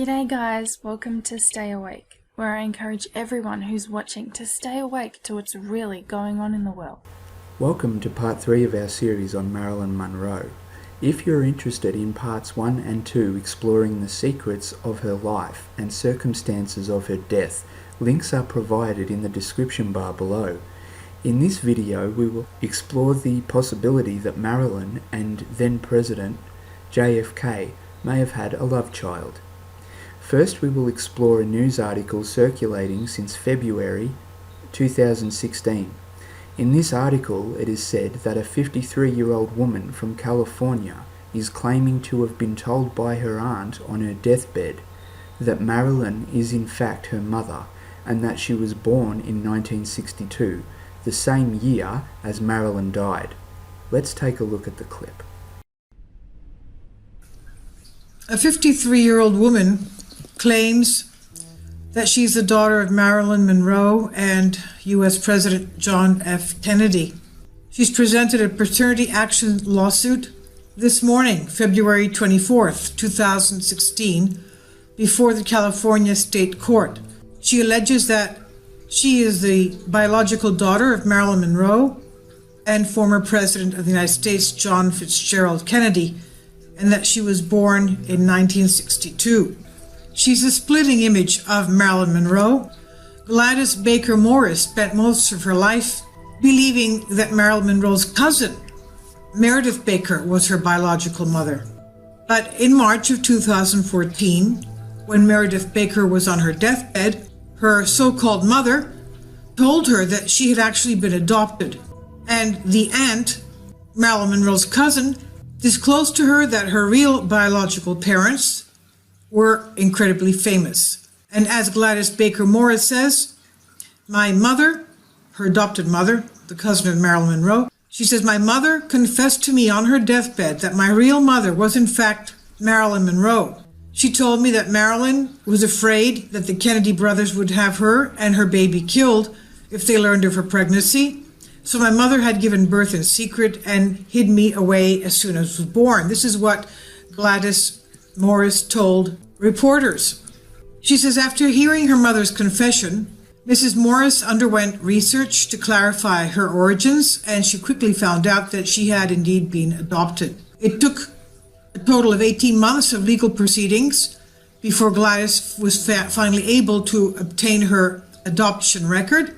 G'day guys, welcome to Stay Awake, where I encourage everyone who's watching to stay awake to what's really going on in the world. Welcome to part 3 of our series on Marilyn Monroe. If you're interested in parts 1 and 2 exploring the secrets of her life and circumstances of her death, links are provided in the description bar below. In this video we will explore the possibility that Marilyn and then President JFK may have had a love child. First, we will explore a news article circulating since February 2016. In this article, it is said that a 53-year-old woman from California is claiming to have been told by her aunt on her deathbed that Marilyn is in fact her mother and that she was born in 1962, the same year as Marilyn died. Let's take a look at the clip. A 53-year-old woman claims that she's the daughter of Marilyn Monroe and U.S. President John F. Kennedy. She's presented a paternity action lawsuit this morning, February 24th, 2016, before the California State Court. She alleges that she is the biological daughter of Marilyn Monroe and former President of the United States, John Fitzgerald Kennedy, and that she was born in 1962. She's a splitting image of Marilyn Monroe. Gladys Baker Morris spent most of her life believing that Marilyn Monroe's cousin, Meredith Baker, was her biological mother. But in March of 2014, when Meredith Baker was on her deathbed, her so-called mother told her that she had actually been adopted, and the aunt, Marilyn Monroe's cousin, disclosed to her that her real biological parents were incredibly famous. And as Gladys Baker Morris says, my mother, her adopted mother, the cousin of Marilyn Monroe, she says, my mother confessed to me on her deathbed that my real mother was in fact Marilyn Monroe. She told me that Marilyn was afraid that the Kennedy brothers would have her and her baby killed if they learned of her pregnancy. So my mother had given birth in secret and hid me away as soon as I was born. This is what Gladys Morris told reporters. She says after hearing her mother's confession, Mrs. Morris underwent research to clarify her origins, and she quickly found out that she had indeed been adopted. It took a total of 18 months of legal proceedings before Gladys was finally able to obtain her adoption record,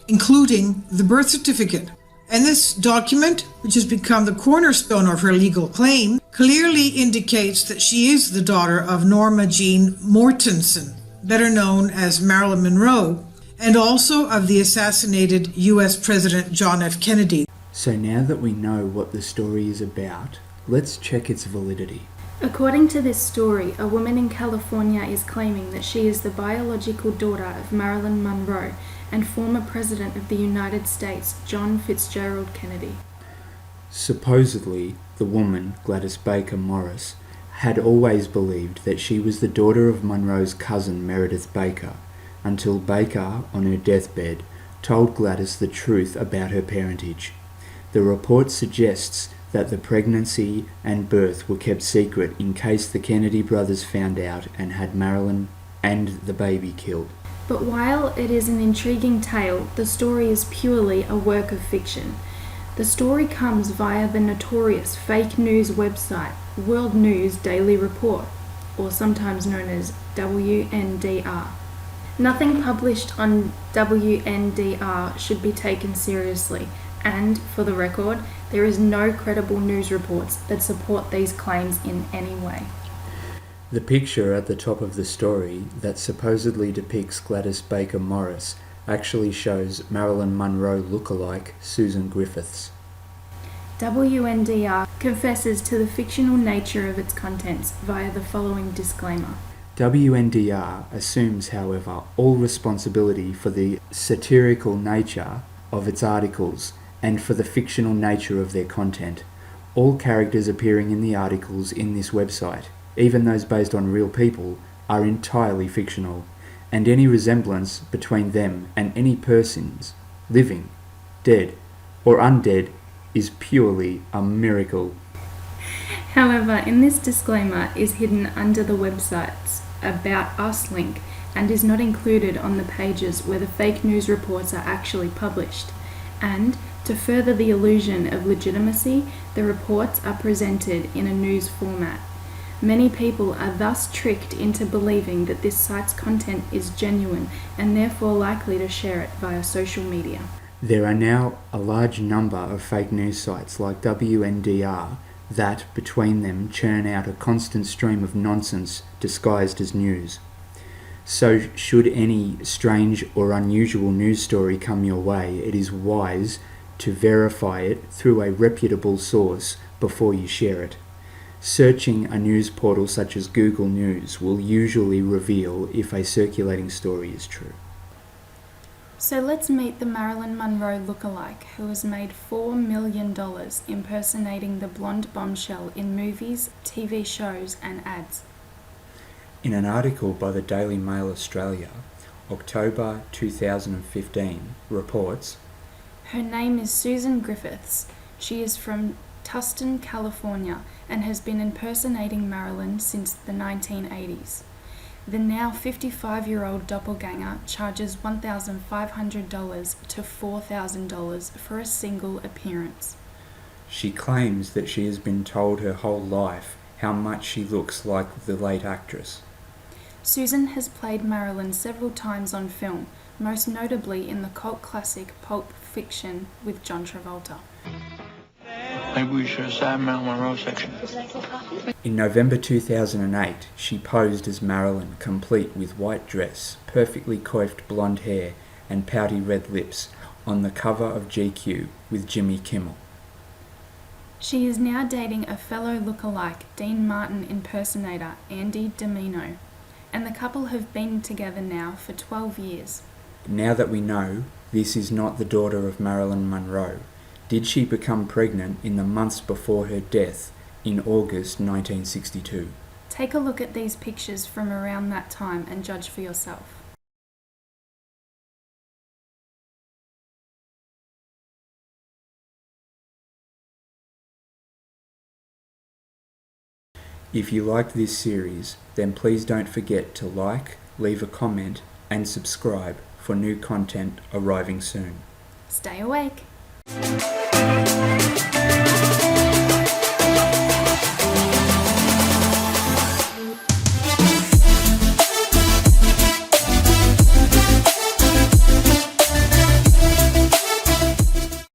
including the birth certificate. And this document, which has become the cornerstone of her legal claim, clearly indicates that she is the daughter of Norma Jean Mortensen, better known as Marilyn Monroe, and also of the assassinated U.S. President John F. Kennedy. So now that we know what the story is about, let's check its validity. According to this story, a woman in California is claiming that she is the biological daughter of Marilyn Monroe and former President of the United States, John Fitzgerald Kennedy. Supposedly, the woman, Gladys Baker Morris, had always believed that she was the daughter of Monroe's cousin Meredith Baker, until Baker, on her deathbed, told Gladys the truth about her parentage. The report suggests that the pregnancy and birth were kept secret in case the Kennedy brothers found out and had Marilyn and the baby killed. But while it is an intriguing tale, the story is purely a work of fiction. The story comes via the notorious fake news website World News Daily Report, or sometimes known as WNDR. Nothing published on WNDR should be taken seriously, and, for the record, there is no credible news reports that support these claims in any way. The picture at the top of the story that supposedly depicts Gladys Baker Morris actually shows Marilyn Monroe lookalike Susan Griffiths. WNDR confesses to the fictional nature of its contents via the following disclaimer. WNDR assumes, however, all responsibility for the satirical nature of its articles and for the fictional nature of their content. All characters appearing in the articles in this website, even those based on real people, are entirely fictional, and any resemblance between them and any persons, living, dead, or undead, is purely a miracle. However, in this disclaimer is hidden under the website's About Us link and is not included on the pages where the fake news reports are actually published. And, to further the illusion of legitimacy, the reports are presented in a news format. Many people are thus tricked into believing that this site's content is genuine and therefore likely to share it via social media. There are now a large number of fake news sites like WNDR that, between them, churn out a constant stream of nonsense disguised as news. So, should any strange or unusual news story come your way, it is wise to verify it through a reputable source before you share it. Searching a news portal such as Google News will usually reveal if a circulating story is true. So let's meet the Marilyn Monroe lookalike who has made $4 million impersonating the blonde bombshell in movies, TV shows and ads. In an article by the Daily Mail Australia, October 2015, reports, Her name is Susan Griffiths. She is from Tustin, California, and has been impersonating Marilyn since the 1980s. The now 55-year-old doppelganger charges $1,500 to $4,000 for a single appearance. She claims that she has been told her whole life how much she looks like the late actress. Susan has played Marilyn several times on film, most notably in the cult classic Pulp Fiction with John Travolta. Maybe we should have started Marilyn Monroe section. In November 2008, she posed as Marilyn, complete with white dress, perfectly coiffed blonde hair, and pouty red lips, on the cover of GQ with Jimmy Kimmel. She is now dating a fellow lookalike Dean Martin impersonator Andy Domino, and the couple have been together now for 12 years. Now that we know this is not the daughter of Marilyn Monroe, did she become pregnant in the months before her death in August 1962? Take a look at these pictures from around that time and judge for yourself. If you liked this series, then please don't forget to like, leave a comment, and subscribe for new content arriving soon. Stay awake!